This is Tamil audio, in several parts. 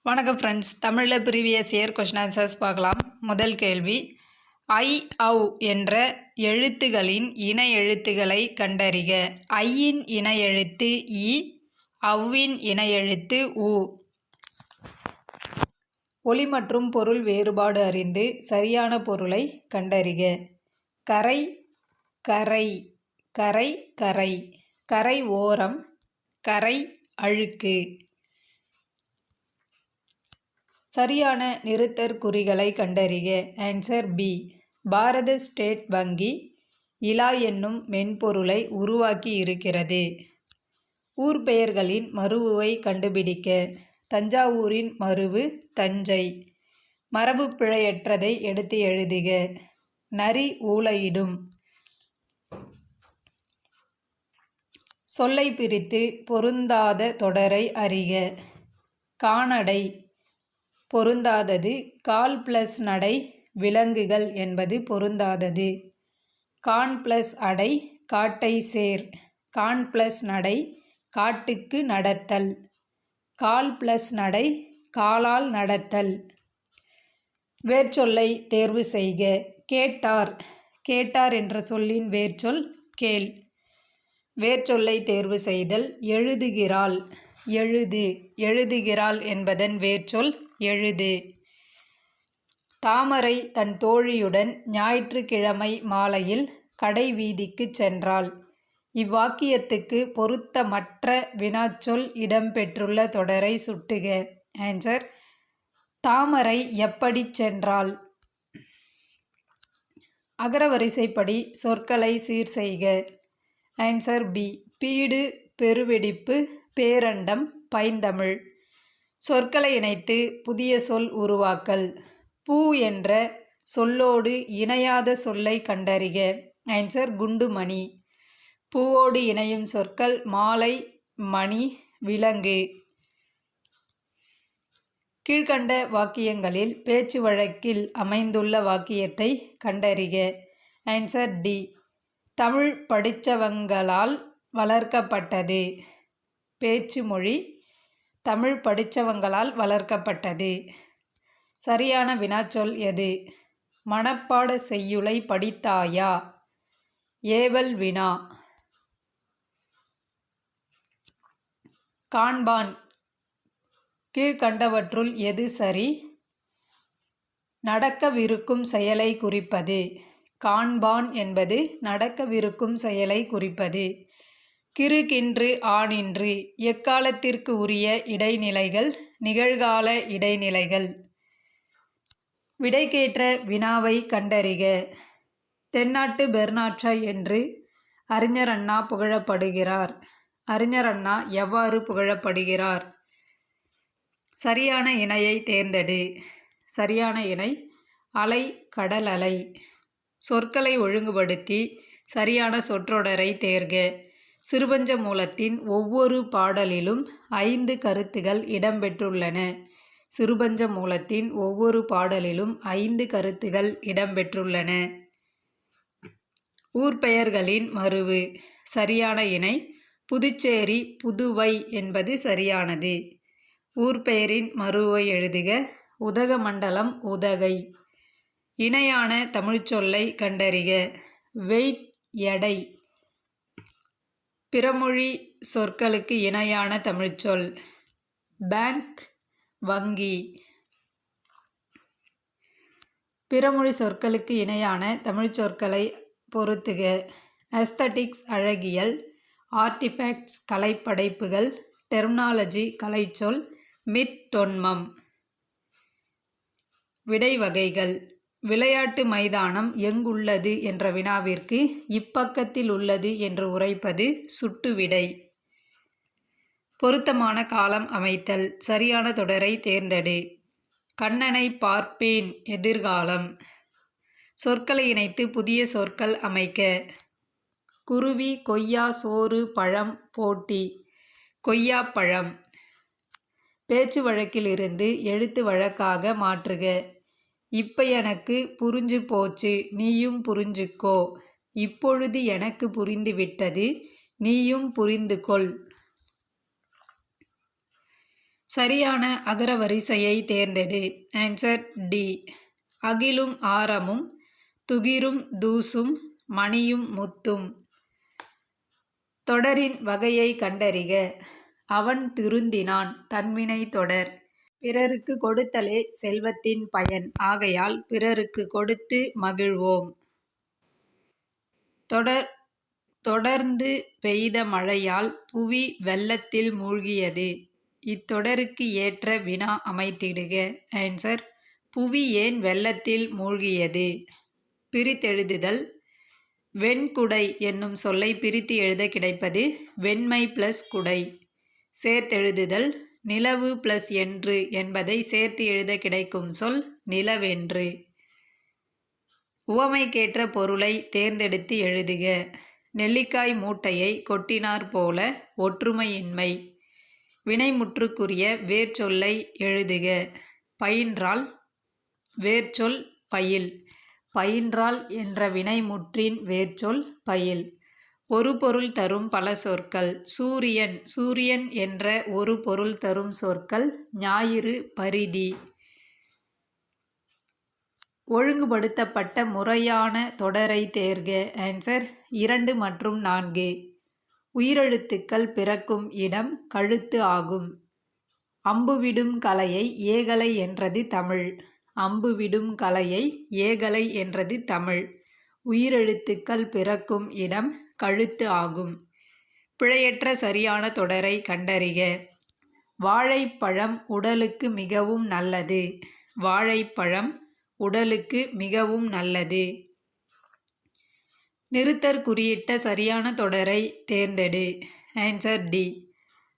வணக்கம் ஃப்ரெண்ட்ஸ், தமிழில் ப்ரீவியஸ் இயர் கொஷின் ஆன்சர்ஸ் பார்க்கலாம். முதல் கேள்வி, ஐ ஔ என்ற எழுத்துகளின் இன எழுத்துக்களை கண்டறிக. ஐயின் இன எழுத்து இ, ஔவின் இன எழுத்து உ. ஒலி மற்றும் பொருள் வேறுபாடு அறிந்து சரியான பொருளை கண்டறிக. கரை கரை கரை கரை கரை ஓரம் கரை அழுக்கு. சரியான நிறுத்தற்குறிகளை கண்டறிக. Answer B. பாரத ஸ்டேட் வங்கி இலா என்னும் மென்பொருளை உருவாக்கி இருக்கிறது. ஊர் பெயர்களின் மருவுவை கண்டுபிடிக்க. தஞ்சாவூரின் மருவு தஞ்சை. மரபு பிழையற்றதை எடுத்து எழுதுக. நரி ஊளையிடும். சொல்லை பிரித்து பொருந்தாத தொடரை அறிக. கானடை பொருந்தாதது. கால் பிளஸ் நடை விலங்குகள் என்பது பொருந்தாதது. கான் பிளஸ் அடை காட்டை சேர். கான் பிளஸ் நடை காட்டுக்கு நடத்தல். கால் பிளஸ் நடை காலால் நடத்தல். வேர்ச்சொல்லை தேர்வு செய்க. கேட்டார். கேட்டார் என்ற சொல்லின் வேர்ச்சொல் கேள். வேர்ச்சொல்லை தேர்வு செய்தல். எழுதுகிறாள். எழுது. எழுதுகிறாள் என்பதன் வேர்ச்சொல் எழுது. தாமரை தன் தோழியுடன் ஞாயிற்றுக்கிழமை மாலையில் கடை வீதிக்கு சென்றாள். இவ்வாக்கியத்துக்கு பொருத்தமற்ற வினாச்சொல் இடம்பெற்றுள்ள தொடரை சுட்டுக. ஆன்சர், தாமரை எப்படி சென்றாள். அகரவரிசைப்படி சொற்களை சீர் செய்க. Answer B. பீடு பெருவெடிப்பு பேரண்டம் பைந்தமிழ். சொற்களை இணைத்து புதிய சொல் உருவாக்கல். பூ என்ற சொல்லோடு இணையாத சொல்லை கண்டறிக. ஆன்சர் குண்டுமணி. பூவோடு இணையும் சொற்கள் மாலை மணி விலங்கு. கீழ்கண்ட வாக்கியங்களில் பேச்சு வழக்கில் அமைந்துள்ள வாக்கியத்தை கண்டறிக. Answer D. தமிழ் படித்தவங்களால் வளர்க்கப்பட்டது. பேச்சு மொழி தமிழ் படித்தவங்களால் வளர்க்கப்பட்டது. சரியான வினாச்சொல் எது? மனப்பாட செய்யுளை படித்தாயா? ஏவல் வினா. காண்பான் கீழ்கண்டவற்றுள் எது சரி? நடக்கவிருக்கும் செயலை குறிப்பது. காண்பான் என்பது நடக்கவிருக்கும் செயலை குறிப்பது. கிறுகின்று ஆனின்று எக்காலத்திற்கு உரிய இடைநிலைகள் நிகழ்கால இடைநிலைகள். விடைக்கேற்ற வினாவை கண்டறிக. தென்னாட்டு பெர்னாட்ஷா என்று அறிஞர் அண்ணா புகழப்படுகிறார். அறிஞர் அண்ணா எவ்வாறு புகழப்படுகிறார்? சரியான இணையை தேர்ந்தெடு. சரியான இணை அலை கடல் அலை. சொற்களை ஒழுங்குபடுத்தி சரியான சொற்றொடரை தேர்க. சிறுபஞ்ச மூலத்தின் ஒவ்வொரு பாடலிலும் 5 கருத்துகள் இடம்பெற்றுள்ளன. சிறுபஞ்ச மூலத்தின் ஒவ்வொரு பாடலிலும் 5 கருத்துகள் இடம்பெற்றுள்ளன. ஊர்பெயர்களின் மருவு. சரியான இணை புதுச்சேரி புதுவை என்பது சரியானது. ஊர்பெயரின் மருவை எழுதுக. உதகமண்டலம் உதகை. இணையான தமிழ்ச்சொல்லை கண்டறிக. வெயிட் எடை. பிறமொழி சொற்களுக்கு இணையான தமிழ்ச்சொல் பேங்க் வங்கி. பிறமொழி சொற்களுக்கு இணையான தமிழ்ச்சொற்களை பொருத்துக. அஸ்தட்டிக்ஸ் அழகியல். ஆர்டிஃபேக்ட்ஸ் கலைப்படைப்புகள். டெர்மினாலஜி கலைச்சொல். மித் தொன்மம். விடை வகைகள். விளையாட்டு மைதானம் எங்குள்ளது என்ற வினாவிற்கு இப்பக்கத்தில் உள்ளது என்று உரைப்பது சுட்டு விடை. பொருத்தமான காலம் அமைத்தல். சரியான தொடரை தேர்ந்தெடு. கண்ணனை பார்ப்பேன் எதிர்காலம். சொற்களை இணைத்து புதிய சொற்கள் அமைக்க. குருவி கொய்யா சோறு பழம் போட்டி. கொய்யா பழம். பேச்சு வழக்கில் இருந்து எழுத்து வழக்காக மாற்றுக. இப்ப எனக்கு புரிஞ்சு போச்சு, நீயும் புரிஞ்சுக்கோ. இப்பொழுது எனக்கு புரிந்து விட்டது, நீயும் புரிந்து கொள். சரியான அகரவரிசையை தேர்ந்தெடு. Answer D. அகிலும் ஆரமும் துகிரும் தூசும் மணியும் முத்தும். தொடரின் வகையை கண்டறிக. அவன் திருந்தினான். தன்வினை தொடர். பிறருக்கு கொடுத்தலே செல்வத்தின் பயன். ஆகையால் பிறருக்கு கொடுத்து மகிழ்வோம். தொடர்ந்து பெய்த மழையால் புவி வெள்ளத்தில் மூழ்கியது. இத்தொடருக்கு ஏற்ற வினா அமைத்திடுக. ஆன்சர் புவி ஏன் வெள்ளத்தில் மூழ்கியது. பிரித்தெழுதுதல். வெண்குடை என்னும் சொல்லை பிரித்து எழுத கிடைப்பது வெண்மை ப்ளஸ் குடை. சேர்த்தெழுதுதல். நிலவு ப்ளஸ் என்று என்பதை சேர்த்து எழுத கிடைக்கும் சொல் நிலவென்று. உவமைக்கேற்ற பொருளை தேர்ந்தெடுத்து எழுதுக. நெல்லிக்காய் மூட்டையை கொட்டினார் போல ஒற்றுமையின்மை. வினைமுற்றுக்குரிய வேர்ச்சொல்லை எழுதுக. பயின்றால் வேர்ச்சொல் பயில். பயின்றால் என்ற வினைமுற்றின் வேர்ச்சொல் பயில். ஒரு பொருள் தரும் பல சொற்கள். சூரியன். சூரியன் என்ற ஒரு பொருள் தரும் சொற்கள் ஞாயிறு, பரிதி. ஒழுங்குபடுத்தப்பட்ட முறையான தொடரை தேர்க. ஆன்சர் 2 மற்றும் 4. உயிரெழுத்துக்கள் பிறக்கும் இடம் கழுத்து ஆகும். அம்புவிடும் கலையை ஏகலை என்றது தமிழ். அம்புவிடும் கலையை ஏகலை என்றது தமிழ். உயிரெழுத்துக்கள் பிறக்கும் இடம் கழுத்து ஆகும். பிழையற்ற சரியான தொடரை கண்டறிக. வாழைப்பழம் உடலுக்கு மிகவும் நல்லது. வாழைப்பழம் உடலுக்கு மிகவும் நல்லது. நிறுத்தற்குறியிட்ட சரியான தொடரை தேர்ந்தெடு. Answer D.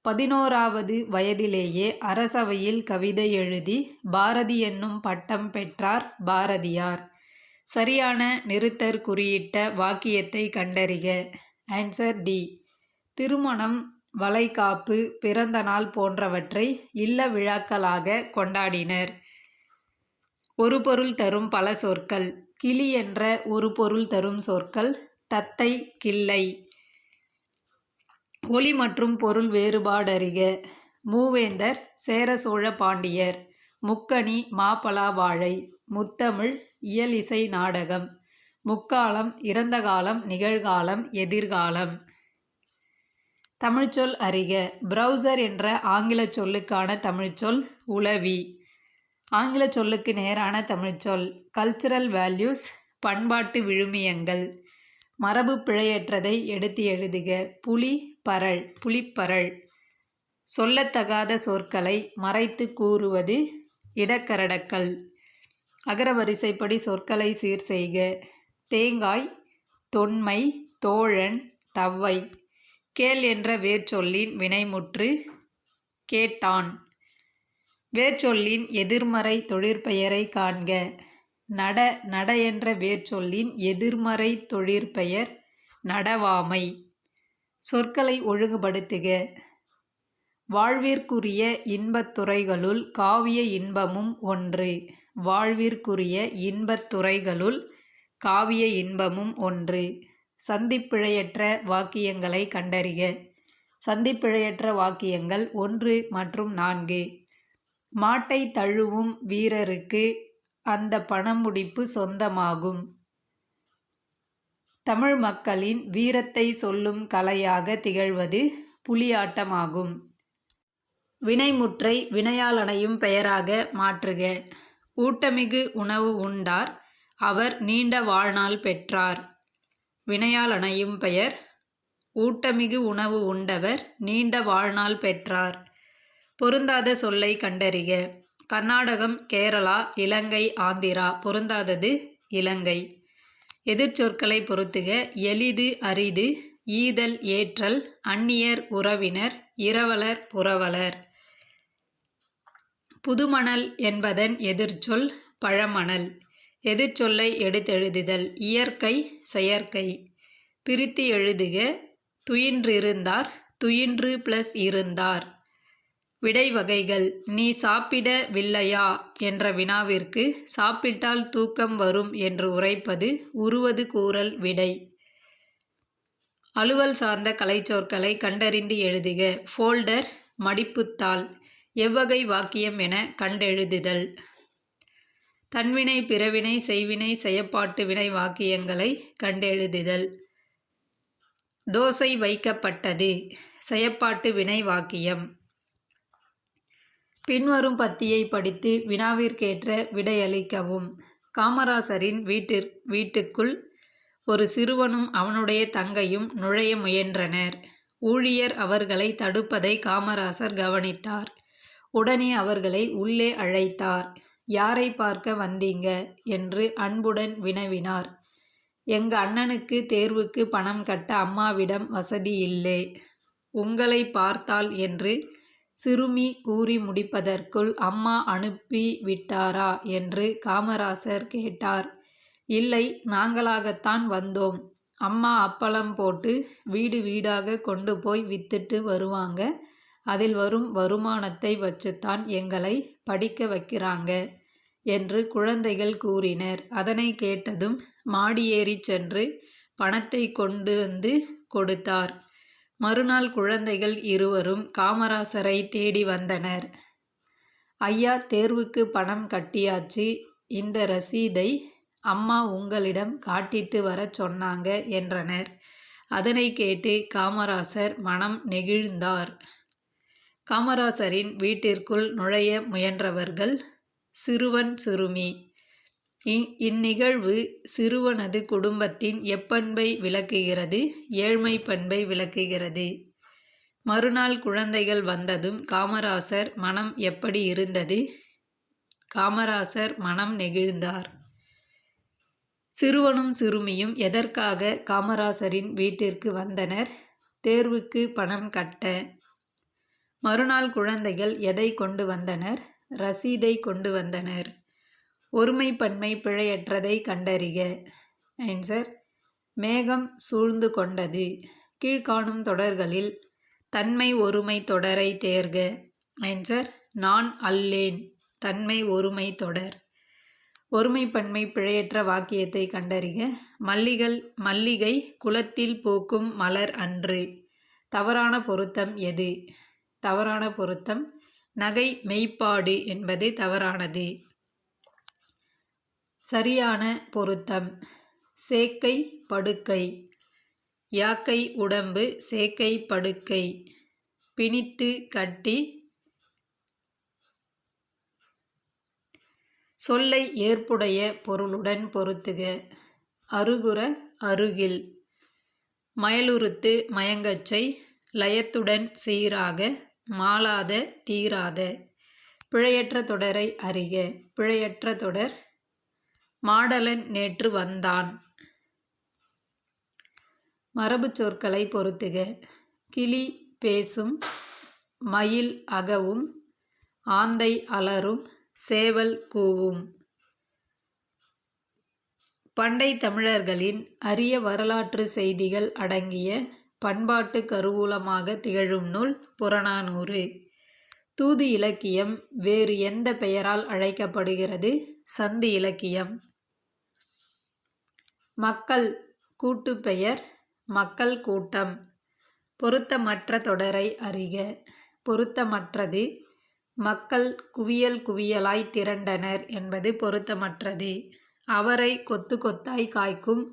11வது வயதிலேயே அரசவையில் கவிதை எழுதி பாரதி என்னும் பட்டம் பெற்றார் பாரதியார். சரியான நிறுத்தற்குறியிட்ட வாக்கியத்தை கண்டறிக. Answer D. திருமணம், வளைகாப்பு, பிறந்த நாள் போன்றவற்றை இல்ல விழாக்களாக கொண்டாடினர். ஒரு பொருள் தரும் பல சொற்கள். கிளி என்ற ஒரு பொருள் தரும் சொற்கள் தத்தை, கிள்ளை. ஒலி மற்றும் பொருள் வேறுபாடறிக. மூவேந்தர் சேர சோழ பாண்டியர். முக்கணி மாப்பலா வாழை. முத்தமிழ் இயலிசை நாடகம். முக்காலம் இறந்த காலம், நிகழ்காலம், எதிர்காலம். தமிழ்ச்சொல் அறிக. பிரவுசர் என்ற ஆங்கில சொல்லுக்கான தமிழ்ச்சொல் உளவி. ஆங்கில சொல்லுக்கு நேரான தமிழ்ச்சொல் கல்ச்சுரல் வேல்யூஸ், பண்பாட்டு விழுமியங்கள். மரபு பிழையற்றதை எடுத்து எழுதுக. புலி, பரல், புலிப்பரல். சொல்லத்தகாத சொற்களை மறைத்து கூறுவது இடக்கரடக்கல். அகரவரிசைப்படி சொற்களை சீர் செய்க. தேங்காய், தொன்மை, தோழன், தவ்வை. கேள் என்ற வேர்ச்சொல்லின் வினைமுற்று கேட்டான். வேர்ச்சொல்லின் எதிர்மறை தொழிற்பெயரை காண்க. நட. நட என்ற வேர்ச்சொல்லின் எதிர்மறை தொழிற்பெயர் நடவாமை. சொற்களை ஒழுங்குபடுத்துக. வாழ்விற்குரிய இன்பத்துறைகளுள் காவிய இன்பமும் ஒன்று. வாழ்விற்குரிய இன்பத்துறைகளுள் காவிய இன்பமும் ஒன்று. சந்திப்பிழையற்ற வாக்கியங்களை கண்டறிக. சந்திப்பிழையற்ற வாக்கியங்கள் 1 மற்றும் 4. மாட்டை தழுவும் வீரருக்கு அந்த பணமுடிப்பு சொந்தமாகும். தமிழ் மக்களின் வீரத்தை சொல்லும் கலையாக திகழ்வது புலியாட்டமாகும். வினைமுற்றை வினையால் அணையும் பெயராக மாற்றுக. ஊட்டமிகு உணவு உண்டார். அவர் நீண்ட வாழ்நாள் பெற்றார். வினையால் அணையும் பெயர் ஊட்டமிகு உணவு உண்டவர் நீண்ட வாழ்நாள் பெற்றார். பொருந்தாத சொல்லை கண்டறிக. கர்நாடகம், கேரளா, இலங்கை, ஆந்திரா. பொருந்தாதது இலங்கை. எதிர்ச்சொற்களை பொருத்துக. எளிது, அரிது, ஈதல், ஏற்றல், அந்நியர், உறவினர், இரவலர், புரவலர். புதுமணல் என்பதன் எதிர்ச்சொல் பழமணல். எதிர்ச்சொல்லை எடுத்தெழுதுதல். இயற்கை, செயற்கை. பிரித்து எழுதுக. துயின்றிருந்தார், துயின்று ப்ளஸ் இருந்தார். விடை வகைகள். நீ சாப்பிடவில்லையா என்ற வினாவிற்கு சாப்பிட்டால் தூக்கம் வரும் என்று உரைப்பது உருவது கூறல் விடை. அலுவல் சார்ந்த கலைச்சொற்களை கண்டறிந்து எழுதுக. ஃபோல்டர், மடிப்புத்தாள். எவ்வகை வாக்கியம் என கண்டெழுதுதல். தன்வினை பிறவினை செய்வினை செயப்பாட்டு வினை வாக்கியங்களை கண்டெழுதுதல். தோசை வைக்கப்பட்டது செயப்பாட்டு வினை வாக்கியம். பின்வரும் பத்தியை படித்து வினாவிற்கேற்ற விடையளிக்கவும். காமராசரின் வீட்டுக்குள் ஒரு சிறுவனும் அவனுடைய தங்கையும் நுழைய முயன்றனர். ஊழியர் அவர்களை தடுப்பதை காமராசர் கவனித்தார். உடனே அவர்களை உள்ளே அழைத்தார். யாரை பார்க்க வந்தீங்க என்று அன்புடன் வினவினார். எங்க அண்ணனுக்கு தேர்வுக்கு பணம் கட்ட அம்மாவிடம் வசதி இல்லை. உங்களை பார்த்தால் என்று சிறுமி கூறி முடிப்பதற்குள் அம்மா அனுப்பி விட்டாரா என்று காமராசர் கேட்டார். இல்லை, நாங்களாகத்தான் வந்தோம். அம்மா அப்பளம் போட்டு வீடு வீடாக கொண்டு போய் வித்துட்டு வருவாங்க. அதில் வரும் வருமானத்தை வச்சுத்தான் எங்களை படிக்க வைக்கிறாங்க என்று குழந்தைகள் கூறினர். அதனை கேட்டதும் மாடியேறி சென்று பணத்தை கொண்டு வந்து கொடுத்தார். மறுநாள் குழந்தைகள் இருவரும் காமராசரை தேடி வந்தனர். ஐயா, தேர்வுக்கு பணம் கட்டியாச்சு. இந்த ரசீதை அம்மா உங்களிடம் காட்டிட்டு வர சொன்னாங்க என்றனர். அதனை கேட்டு காமராசர் மனம் நெகிழ்ந்தார். காமராசரின் வீட்டிற்குள் நுழைய முயன்றவர்கள் சிறுவன் சிறுமி. இந்நிகழ்வு சிறுவனது குடும்பத்தின் எப்பண்பை விளக்குகிறது? ஏழ்மை பண்பை விளக்குகிறது. மறுநாள் குழந்தைகள் வந்ததும் காமராசர் மனம் எப்படி இருந்தது? காமராசர் மனம் நெகிழ்ந்தார். சிறுவனும் சிறுமியும் எதற்காக காமராசரின் வீட்டிற்கு வந்தனர்? தேர்வுக்கு பணம் கட்ட. மறுநாள் குழந்தைகள் எதை கொண்டு வந்தனர்? ரசீதை கொண்டு வந்தனர். ஒருமை பன்மை பிழையற்றதை கண்டறிக. ஆன்சர்: மேகம் சூழ்ந்து கொண்டது. கீழ்காணும் தொடர்களில் தன்மை ஒருமை தொடரை தேர்க. ஆன்சர்: நான் அல்லேன். தன்மை ஒருமை தொடர். ஒருமை பன்மை பிழையற்ற வாக்கியத்தை கண்டறிக. மல்லிகை குளத்தில் பூக்கும் மலர் அன்று. தவறான பொருத்தம் எது? தவறான பொருத்தம் நகை மெய்ப்பாடு என்பது தவறானது. சரியான பொருத்தம் சேக்கை படுக்கை. யாக்கை உடம்பு சேக்கை படுக்கை. பிணித்து கட்டி. சொல்லை ஏற்புடைய பொருளுடன் பொருத்துக. அருகுற அருகில். மயலுறுத்து மயங்கச்சை. லயத்துடன் சீராக. மாளாத தீராத. பிழையற்ற தொடரை அறிக. பிழையற்ற தொடர் மாடலன் நேற்று வந்தான். மரபு சொற்களை பொருத்துக. கிளி பேசும். மயில் அகவும். ஆந்தை அலறும். சேவல் கூவும். பண்டை தமிழர்களின் அரிய வரலாற்று செய்திகள் அடங்கிய பண்பாட்டு கருவூலமாக திகழும் நூல் புறநானூறு. தூது இலக்கியம் வேறு எந்த பெயரால் அழைக்கப்படுகிறது? சந்தி இலக்கியம். மக்கள் கூட்டுப்பெயர் மக்கள் கூட்டம். பொருத்தமற்ற தொடரை அறிக. பொருத்தமற்றது மக்கள் குவியல் குவியலாய் திரண்டனர் என்பது பொருத்தமற்றது. அவரை கொத்து கொத்தாய் காய்க்கும்.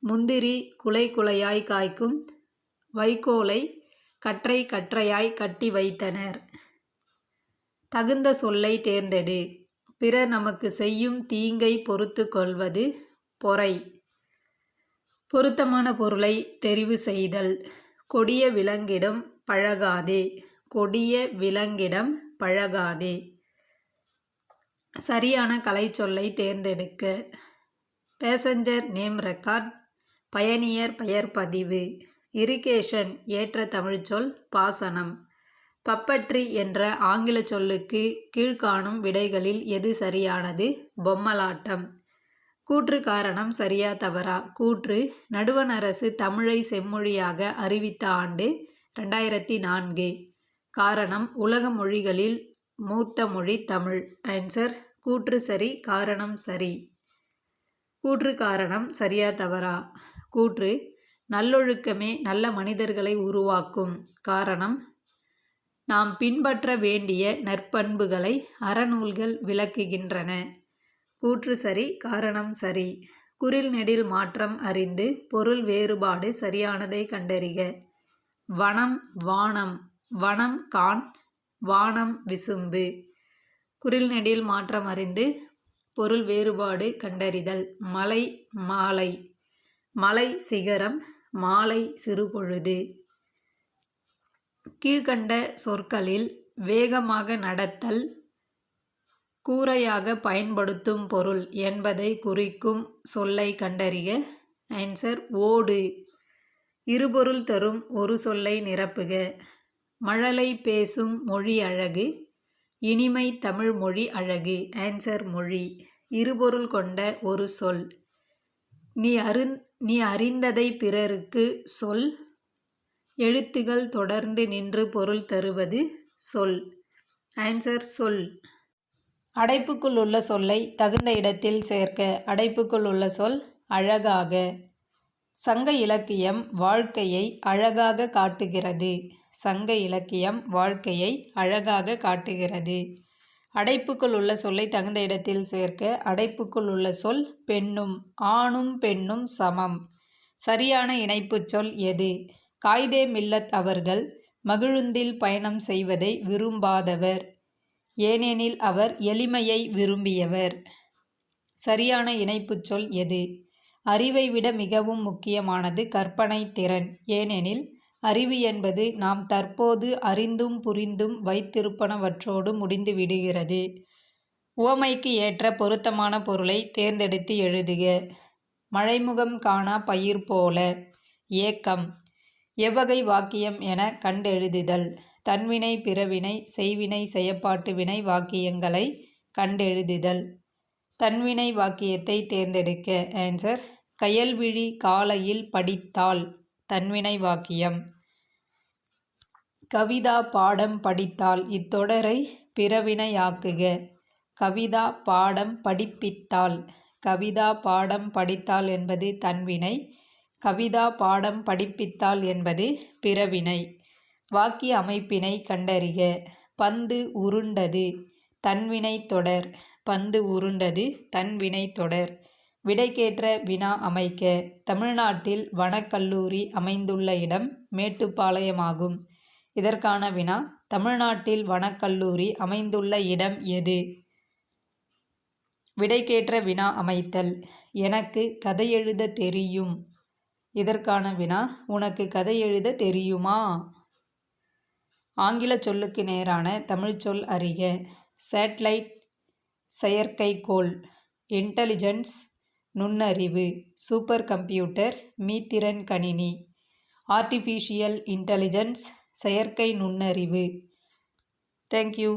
முந்திரி குலை குலையாய் காய்க்கும். வைக்கோலை கற்றை கற்றையாய் கட்டி வைத்தனர். தகுந்த சொல்லை தேர்ந்தெடு. பிறர் நமக்கு செய்யும் தீங்கை பொறுத்து கொள்வது பொறை. பொருத்தமான பொருளை தெரிவு செய்தல். கொடிய விலங்கிடம் பழகாதே. கொடிய விலங்கிடம் பழகாதே. சரியான கலைச்சொல்லை தேர்ந்தெடுக்க. Passenger name record. பயணியர் பெயர் பதிவு. இரிகேஷன் ஏற்ற தமிழ்ச்சொல் பாசனம். பப்பட்ரி என்ற ஆங்கில சொல்லுக்கு கீழ்காணும் விடைகளில் எது சரியானது? பொம்மலாட்டம். கூற்று காரணம் சரியா தவறா? கூற்று நடுவண் அரசு தமிழை செம்மொழியாக அறிவித்த ஆண்டு 2004. காரணம் உலக மொழிகளில் மூத்த மொழி தமிழ். ஆன்சர்: கூற்று சரி, காரணம் சரி. கூற்று காரணம் சரியா தவறா? கூற்று நல்லொழுக்கமே நல்ல மனிதர்களை உருவாக்கும். காரணம் நாம் பின்பற்ற வேண்டிய நற்பண்புகளை அறநூல்கள் விளக்குகின்றன. கூற்று சரி, காரணம் சரி. குறில் நெடில் மாற்றம் அறிந்து பொருள் வேறுபாடு சரியானதை கண்டறிக. வனம் வானம், வனம் கான், வானம் விசும்பு. குறில் நெடில் மாற்றம் அறிந்து பொருள் வேறுபாடு கண்டறிதல். மலை மாலை, மலை சிகரம், மாலை சிறுபொழுது. கீழ்கண்ட சொற்களில் வேகமாக நடத்தல் கூரையாக பயன்படுத்தும் பொருள் என்பதை குறிக்கும் சொல்லை கண்டறிக. ஆன்சர் ஓடு. இருபொருள் தரும் ஒரு சொல்லை நிரப்புக. மழலை பேசும் மொழி அழகு, இனிமை தமிழ் மொழி அழகு. ஆன்சர் மொழி. இருபொருள் கொண்ட ஒரு சொல். நீ அறிந்ததை பிறருக்கு சொல். எழுத்துகள் தொடர்ந்து நின்று பொருள் தருவது சொல். ஆன்சர் சொல். அடைப்புக்குள் உள்ள சொல்லை தகுந்த இடத்தில் சேர்க்க. அடைப்புக்குள் உள்ள சொல் அழகாக. சங்க இலக்கியம் வாழ்க்கையை அழகாக காட்டுகிறது. சங்க இலக்கியம் வாழ்க்கையை அழகாக காட்டுகிறது. அடைப்புக்குள் உள்ள சொல்லை தகுந்த இடத்தில் சேர்க்க. அடைப்புக்குள் உள்ள சொல் பெண்ணும். ஆணும் பெண்ணும் சமம். சரியான இணைப்புச் சொல் எது? காயிதே மில்லத் அவர்கள் மகிழுந்தில் பயணம் செய்வதை விரும்பாதவர், ஏனெனில் அவர் எளிமையை விரும்பியவர். சரியான இணைப்புச் சொல் எது? அறிவை விட மிகவும் முக்கியமானது கற்பனை திறன், ஏனெனில் அறிவு என்பது நாம் தற்போது அறிந்தும் புரிந்தும் வைத்திருப்பனவற்றோடு முடிந்து விடுகிறது. உவமைக்கு ஏற்ற பொருத்தமான பொருளை தேர்ந்தெடுத்து எழுதுக. மழைமுகம் காணா பயிர் போல. ஏக்கம். எவ்வகை வாக்கியம் என கண்டெழுதுதல். தன்வினை பிறவினை செய்வினை செயப்பாட்டு வினை வாக்கியங்களை கண்டெழுதுதல். தன்வினை வாக்கியத்தை தேர்ந்தெடுக்க. ஆன்சர் கயல்விழி காலையில் படித்தாள். தன்வினை வாக்கியம். கவிதா பாடம் படித்தாள். இத்தொடரை பிறவினையாக்குக. கவிதா பாடம் படிப்பித்தாள். கவிதா பாடம் படித்தாள் என்பது தன்வினை. கவிதா பாடம் படிப்பித்தாள் என்பது பிறவினை. வாக்கிய அமைப்பினை கண்டறிக. பந்து உருண்டது. தன்வினை தொடர். பந்து உருண்டது தன்வினை தொடர். விடைக்கேற்ற வினா அமைக்க. தமிழ்நாட்டில் வனக்கல்லூரி அமைந்துள்ள இடம் மேட்டுப்பாளையமாகும். இதற்கான வினா தமிழ்நாட்டில் வனக்கல்லூரி அமைந்துள்ள இடம் எது? விடைக்கேற்ற வினா அமைத்தல். எனக்கு கதை எழுத தெரியும். இதற்கான வினா உனக்கு கதை எழுத தெரியுமா? ஆங்கில சொல்லுக்கு நேரான தமிழ்ச்சொல் அறிக. சேட்டலைட் செயற்கைக்கோள். இன்டெலிஜென்ஸ் நுண்ணறிவு. சூப்பர் கம்ப்யூட்டர் மீத்திறன் கணினி. ஆர்டிஃபிஷியல் இன்டெலிஜென்ஸ் செயற்கை நுண்ணறிவு. தேங்க்யூ.